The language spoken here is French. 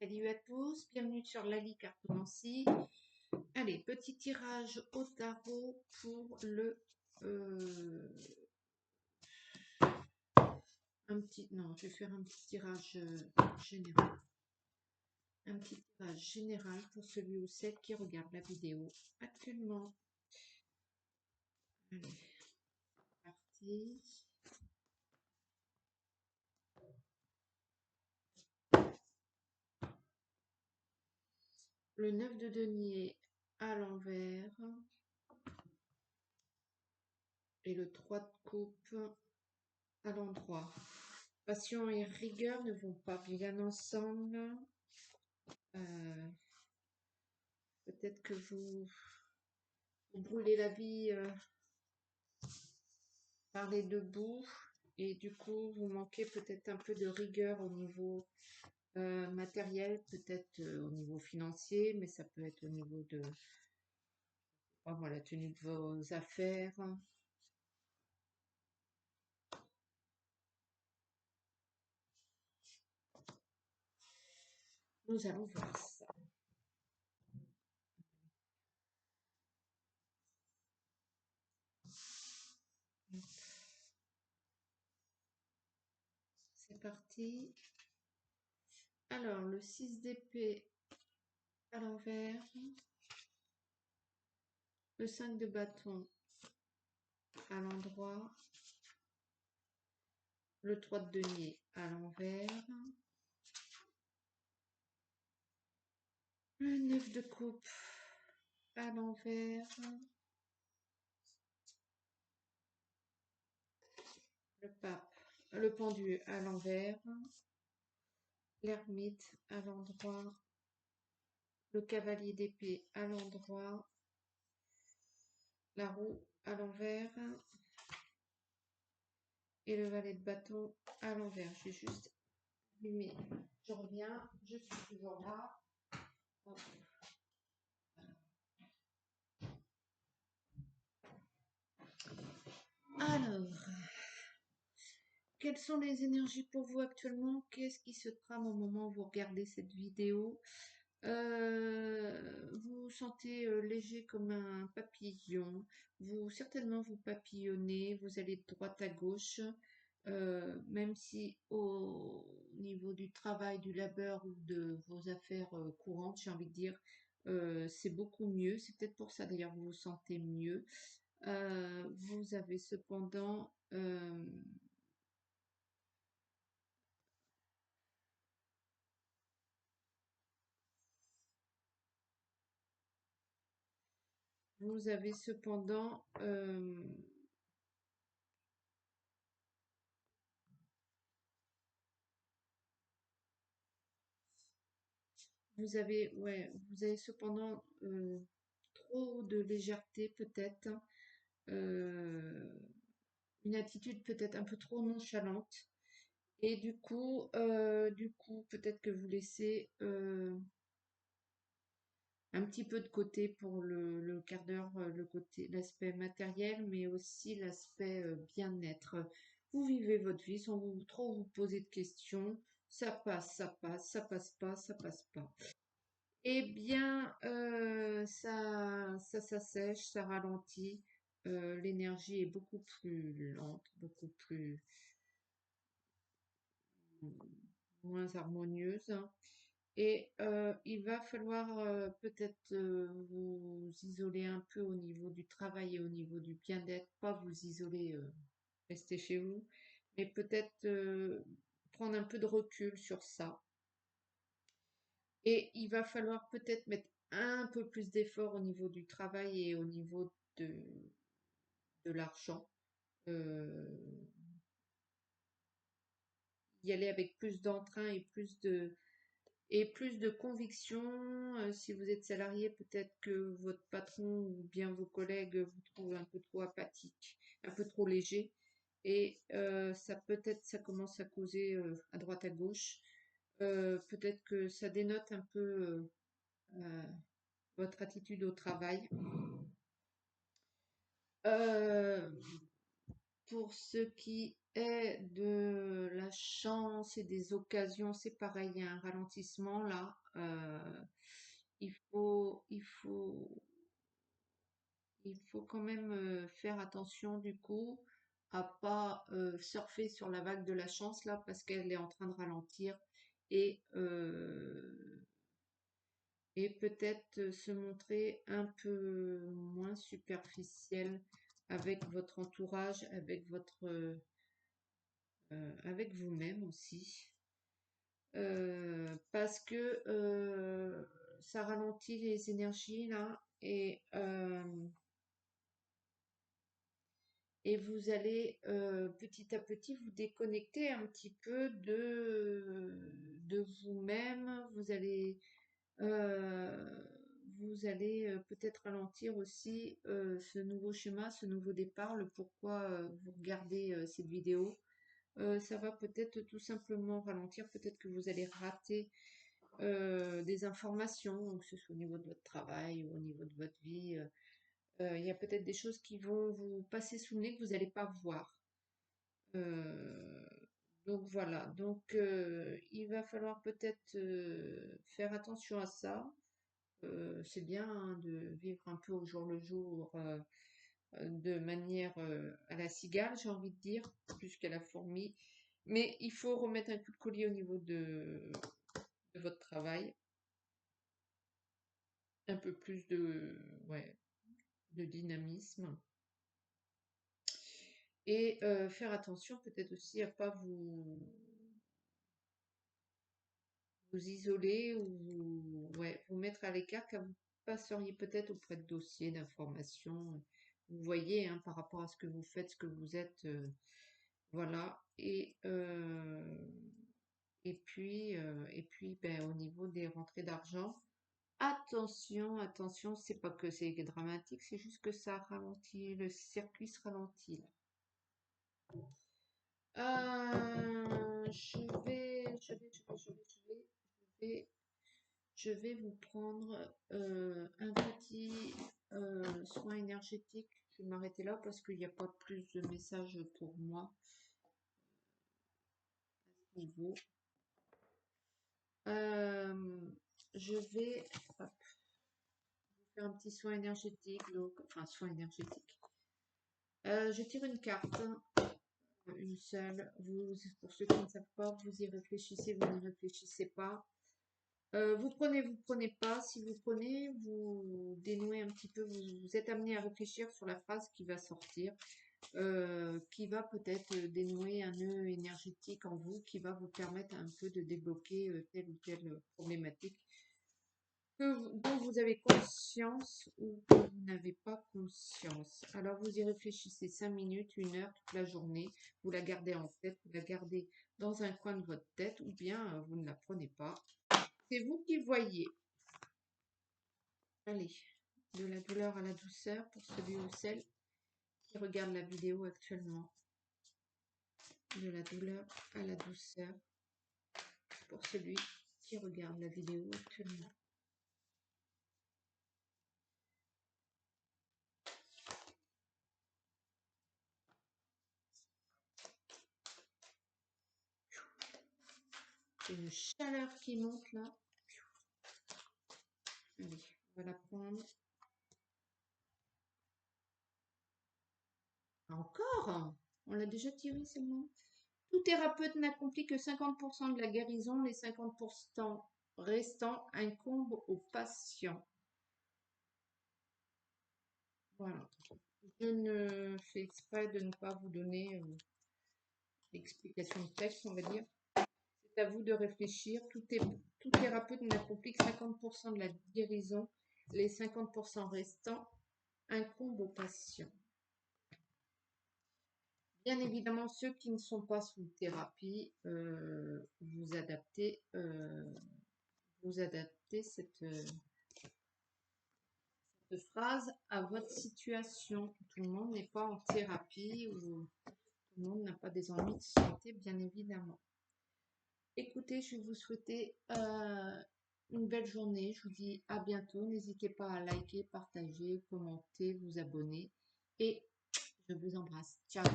Salut à tous, bienvenue sur Lali Cartomancie. Allez, petit tirage au tarot pour le non, je vais faire un petit tirage général. Un petit tirage général pour celui ou celle qui regarde la vidéo actuellement. Allez, c'est parti. Le 9 de denier à l'envers et le 3 de coupe à l'endroit. Passion et rigueur ne vont pas bien ensemble. Peut-être que vous brûlez la vie par les deux bouts et du coup vous manquez peut-être un peu de rigueur au niveau matériel, peut-être au niveau financier, mais ça peut être au niveau de la tenue de vos affaires. Nous allons voir ça. C'est parti. Alors, le 6 d'épée à l'envers, le 5 de bâton à l'endroit, le 3 de denier à l'envers, le 9 de coupe à l'envers, le pape, le pendu à l'envers, l'ermite à l'endroit, le cavalier d'épée à l'endroit, la roue à l'envers et le valet de bâton à l'envers. J'ai juste allumé, je reviens, je suis toujours là. Hop. Alors, quelles sont les énergies pour vous actuellement? Qu'est-ce qui se trame au moment où vous regardez cette vidéo? Vous vous sentez léger comme un papillon. Certainement vous papillonnez, vous allez de droite à gauche. Même si au niveau du travail, du labeur ou de vos affaires courantes, j'ai envie de dire, c'est beaucoup mieux. C'est peut-être pour ça d'ailleurs que vous vous sentez mieux. Vous avez cependant vous avez cependant vous avez cependant trop de légèreté peut-être, une attitude peut-être un peu trop nonchalante. Et du coup, peut-être que vous laissez un petit peu de côté pour le quart d'heure, le côté, l'aspect matériel, mais aussi l'aspect bien-être. Vous vivez votre vie sans trop vous poser de questions. Ça passe, ça passe, ça passe pas, ça passe pas. Eh bien, ça s'assèche, ça ralentit. L'énergie est beaucoup plus lente, beaucoup plus moins harmonieuse. Et il va falloir peut-être vous isoler un peu au niveau du travail et au niveau du bien-être, pas vous isoler, rester chez vous, mais peut-être prendre un peu de recul sur ça. Et il va falloir peut-être mettre un peu plus d'effort au niveau du travail et au niveau de l'argent. Euh, y aller avec plus d'entrain et plus de conviction. Si vous êtes salarié, peut-être que votre patron ou bien vos collègues vous trouvent un peu trop apathique, un peu trop léger. Et ça commence à causer à droite à gauche. Peut-être que ça dénote un peu votre attitude au travail. Euh, pour ce qui est de la chance et des occasions, c'est pareil, il y a un ralentissement là. Il faut quand même faire attention du coup à pas surfer sur la vague de la chance là parce qu'elle est en train de ralentir et et peut-être se montrer un peu moins superficiel avec votre entourage, avec vous-même aussi. Parce que ça ralentit les énergies là et vous allez petit à petit vous déconnecter un petit peu de vous-même. Euh, vous allez peut-être ralentir aussi ce nouveau schéma, ce nouveau départ, le pourquoi vous regardez cette vidéo. Ça va peut-être tout simplement ralentir, peut-être que vous allez rater des informations, que ce soit au niveau de votre travail ou au niveau de votre vie. Il y a peut-être des choses qui vont vous passer sous le nez que vous n'allez pas voir. Euh, donc voilà, donc il va falloir peut-être faire attention à ça. C'est bien hein, de vivre un peu au jour le jour, de manière à la cigale, j'ai envie de dire, plus qu'à la fourmi. Mais il faut remettre un coup de collier au niveau de votre travail, un peu plus ouais, de dynamisme. Et faire attention peut-être aussi à pas vous isoler ou ouais, vous mettre à l'écart car vous passeriez peut-être auprès de dossiers d'informations. Vous voyez, hein, par rapport à ce que vous faites, ce que vous êtes, voilà. Et puis, ben, au niveau des rentrées d'argent, attention, c'est pas que c'est dramatique, c'est juste que ça ralentit, le circuit se ralentit là. Je vais vous prendre un petit soin énergétique. Je vais m'arrêter là parce qu'il n'y a pas plus de messages pour moi à ce niveau. Je vais hop, vous faire un petit soin énergétique, enfin soin énergétique. Je tire une carte, une seule. Pour ceux qui ne savent pas, vous y réfléchissez, vous n'y réfléchissez pas. Vous prenez pas. Si vous prenez, vous dénouez un petit peu, vous êtes amené à réfléchir sur la phrase qui va sortir, qui va peut-être dénouer un nœud énergétique en vous, qui va vous permettre un peu de débloquer telle ou telle problématique dont vous avez conscience ou que vous n'avez pas conscience. Alors vous y réfléchissez 5 minutes, 1 heure, toute la journée, vous la gardez en tête, vous la gardez dans un coin de votre tête ou bien vous ne la prenez pas. C'est vous qui voyez. Allez, de la douleur à la douceur pour celui ou celle qui regarde la vidéo actuellement. De la douleur à la douceur pour celui qui regarde la vidéo actuellement. J'ai une chaleur qui monte là. Allez, on va la prendre. Encore? On l'a déjà tiré, c'est bon. Tout thérapeute n'accomplit que 50% de la guérison. Les 50% restants incombent au patient. Voilà. Je ne fais exprès de ne pas vous donner l'explication de texte, on va dire. C'est à vous de réfléchir. Tout thérapeute n'accomplit que 50% de la guérison. Les 50% restants incombent au patient. Bien évidemment, ceux qui ne sont pas sous thérapie, vous adaptez cette phrase à votre situation. Tout le monde n'est pas en thérapie ou tout le monde n'a pas des ennuis de santé, bien évidemment. Écoutez, je vais vous souhaiter une belle journée. Je vous dis à bientôt. N'hésitez pas à liker, partager, commenter, vous abonner. Et je vous embrasse. Ciao.